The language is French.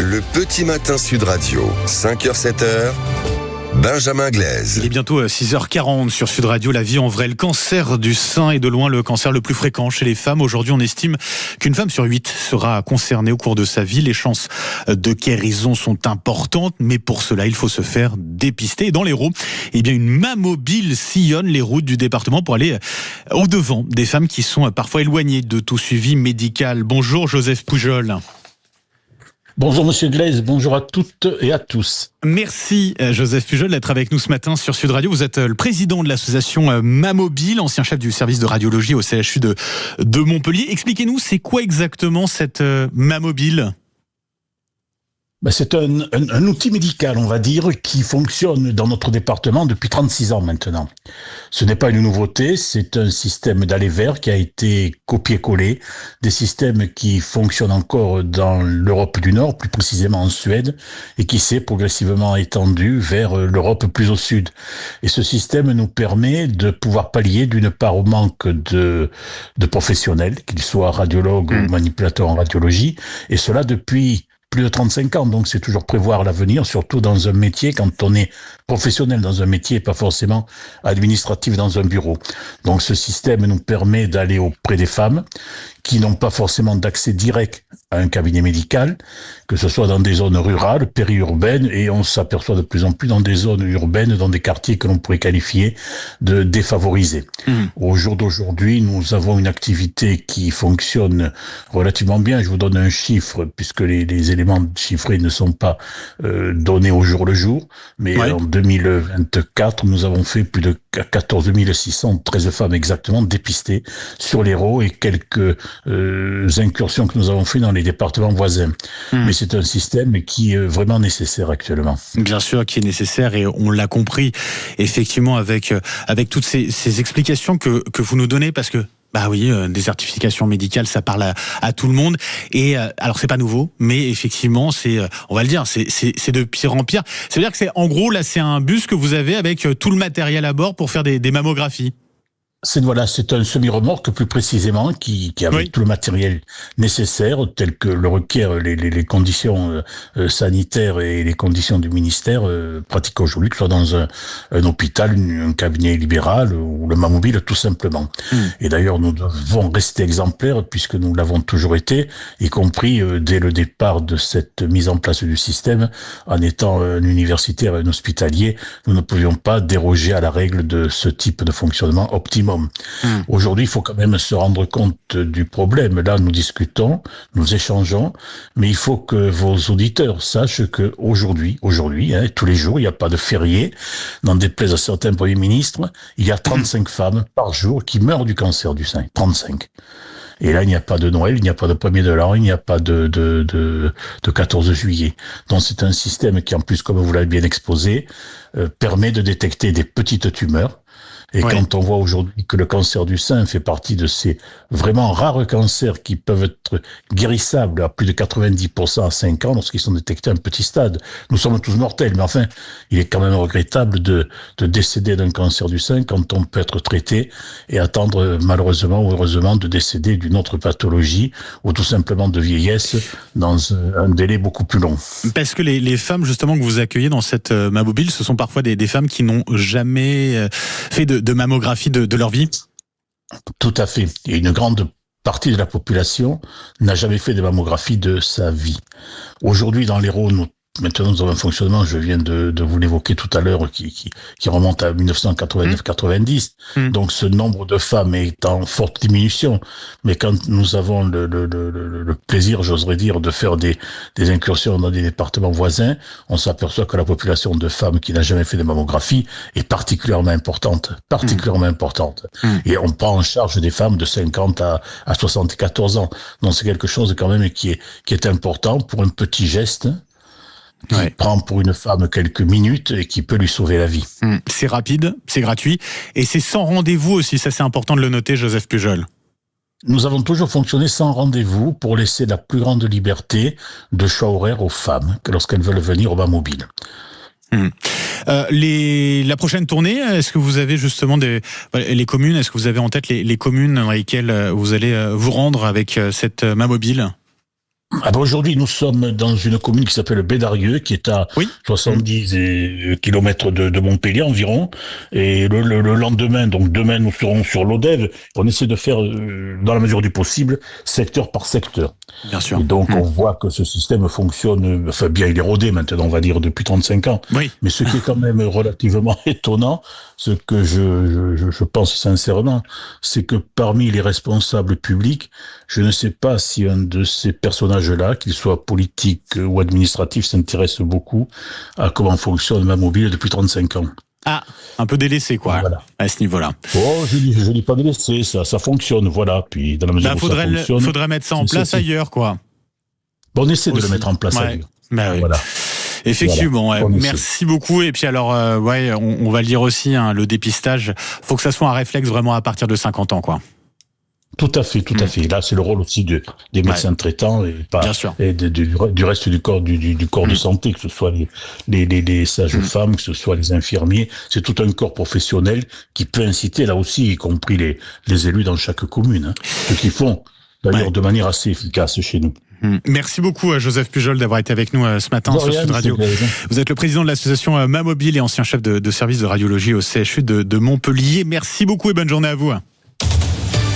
Le petit matin Sud Radio, 5h-7h, Benjamin Glaise. Il est bientôt 6h40 sur Sud Radio. La vie en vrai, le cancer du sein est de loin le cancer le plus fréquent chez les femmes. Aujourd'hui, on estime qu'une femme sur 8 sera concernée au cours de sa vie. Les chances de guérison sont importantes, mais pour cela, il faut se faire dépister. Et dans l'Hérault, eh bien, une mammobile sillonne les routes du département pour aller au-devant des femmes qui sont parfois éloignées de tout suivi médical. Bonjour Joseph Poujol. Bonjour Monsieur Glaise, bonjour à toutes et à tous. Merci Joseph Pujol d'être avec nous ce matin sur Sud Radio. Vous êtes le président de l'association Mammobile, ancien chef du service de radiologie au CHU de Montpellier. Expliquez-nous, c'est quoi exactement cette Mammobile ? C'est un outil médical, on va dire, qui fonctionne dans notre département depuis 36 ans maintenant. Ce n'est pas une nouveauté, c'est un système d'aller vers qui a été copié-collé, des systèmes qui fonctionnent encore dans l'Europe du Nord, plus précisément en Suède, et qui s'est progressivement étendu vers l'Europe plus au sud. Et ce système nous permet de pouvoir pallier d'une part au manque de professionnels, qu'ils soient radiologues ou manipulateurs en radiologie, et cela depuis plus de 35 ans, donc c'est toujours prévoir l'avenir, surtout dans un métier, quand on est professionnel dans un métier et pas forcément administratif dans un bureau. Donc ce système nous permet d'aller auprès des femmes qui n'ont pas forcément d'accès direct à un cabinet médical, que ce soit dans des zones rurales, périurbaines, et on s'aperçoit de plus en plus dans des zones urbaines, dans des quartiers que l'on pourrait qualifier de défavorisés. Au jour d'aujourd'hui, nous avons une activité qui fonctionne relativement bien. Je vous donne un chiffre, puisque les éléments chiffrés ne sont pas donnés au jour le jour, mais en 2024, nous avons fait plus de 14 613 femmes exactement dépistées sur l'Hérault et quelques incursions que nous avons fait dans les départements voisins. Mais c'est un système qui est vraiment nécessaire actuellement. Bien sûr qui est nécessaire et on l'a compris effectivement avec toutes ces explications que vous nous donnez, parce que des certifications médicales, ça parle à tout le monde. Et alors c'est pas nouveau, mais effectivement c'est, on va le dire, c'est de pire en pire. Ça veut dire que c'est, en gros, là c'est un bus que vous avez avec tout le matériel à bord pour faire des mammographies. C'est un semi-remorque plus précisément qui avec tout le matériel nécessaire tel que le requièrent les conditions sanitaires et les conditions du ministère pratiquent aujourd'hui, que ce soit dans un hôpital, un cabinet libéral ou le Mammobile tout simplement. Et d'ailleurs nous devons rester exemplaires puisque nous l'avons toujours été, y compris dès le départ de cette mise en place du système. En étant un universitaire et un hospitalier, nous ne pouvions pas déroger à la règle de ce type de fonctionnement optimum. Aujourd'hui, il faut quand même se rendre compte du problème. Là, nous discutons, nous échangeons, mais il faut que vos auditeurs sachent que aujourd'hui, tous les jours, il n'y a pas de férié. N'en déplaise à certains premiers ministres, il y a 35 femmes par jour qui meurent du cancer du sein. 35. Et là, il n'y a pas de Noël, il n'y a pas de 1er de l'an, il n'y a pas de 14 juillet. Donc c'est un système qui, en plus, comme vous l'avez bien exposé, permet de détecter des petites tumeurs. Et quand on voit aujourd'hui que le cancer du sein fait partie de ces vraiment rares cancers qui peuvent être guérissables à plus de 90% à 5 ans lorsqu'ils sont détectés à un petit stade. Nous sommes tous mortels, mais enfin, il est quand même regrettable de décéder d'un cancer du sein quand on peut être traité et attendre malheureusement ou heureusement de décéder d'une autre pathologie ou tout simplement de vieillesse dans un délai beaucoup plus long. Parce que les femmes justement que vous accueillez dans cette Mammobile, ce sont parfois des femmes qui n'ont jamais fait de mammographie de leur vie? Tout à fait. Et une grande partie de la population n'a jamais fait de mammographie de sa vie. Aujourd'hui, dans l'Hérault, maintenant, nous avons un fonctionnement, je viens de vous l'évoquer tout à l'heure, qui remonte à 1989-90. Donc, ce nombre de femmes est en forte diminution. Mais quand nous avons le plaisir, j'oserais dire, de faire des incursions dans des départements voisins, on s'aperçoit que la population de femmes qui n'a jamais fait de mammographie est particulièrement importante. Et on prend en charge des femmes de 50 à 74 ans. Donc, c'est quelque chose quand même qui est important pour un petit geste qui prend pour une femme quelques minutes et qui peut lui sauver la vie. C'est rapide, c'est gratuit et c'est sans rendez-vous aussi, ça c'est important de le noter, Joseph Pujol. Nous avons toujours fonctionné sans rendez-vous pour laisser la plus grande liberté de choix horaire aux femmes que lorsqu'elles veulent venir au Mammobile. La prochaine tournée, est-ce que vous avez justement les communes, est-ce que vous avez en tête les communes dans lesquelles vous allez vous rendre avec cette Mammobile ? Aujourd'hui, nous sommes dans une commune qui s'appelle Bédarieux, qui est à 70 km de Montpellier environ. Et le lendemain, donc demain, nous serons sur l'Odève. On essaie de faire, dans la mesure du possible, secteur par secteur. Bien sûr. Et donc, on voit que ce système fonctionne, enfin bien, il est rodé maintenant, on va dire, depuis 35 ans. Oui. Mais ce qui est quand même relativement étonnant, ce que je pense sincèrement, c'est que parmi les responsables publics, je ne sais pas si un de ces personnages-là, qu'il soit politique ou administratif, s'intéresse beaucoup à comment fonctionne ma mobile depuis 35 ans. Ah, un peu délaissé, quoi, voilà. À ce niveau-là. Oh, je dis pas délaissé, ça fonctionne, voilà. Puis, dans la mesure où ça fonctionne, faudrait mettre ça en place ailleurs, quoi. Bon, on essaie de le mettre en place ailleurs. Bah oui. Voilà. Effectivement, voilà, merci beaucoup. Et puis alors, on va le dire aussi, hein, le dépistage, faut que ça soit un réflexe vraiment à partir de 50 ans, quoi. Tout à fait. Là, c'est le rôle aussi des médecins traitants et du reste du corps de santé, que ce soit les sages-femmes, que ce soit les infirmiers. C'est tout un corps professionnel qui peut inciter, là aussi, y compris les élus dans chaque commune, hein, ce qu'ils font d'ailleurs de manière assez efficace chez nous. Merci beaucoup à Joseph Pujol d'avoir été avec nous ce matin sur Sud Radio. Vous êtes le président de l'association Ma Mobile et ancien chef de service de radiologie au CHU de Montpellier. Merci beaucoup et bonne journée à vous.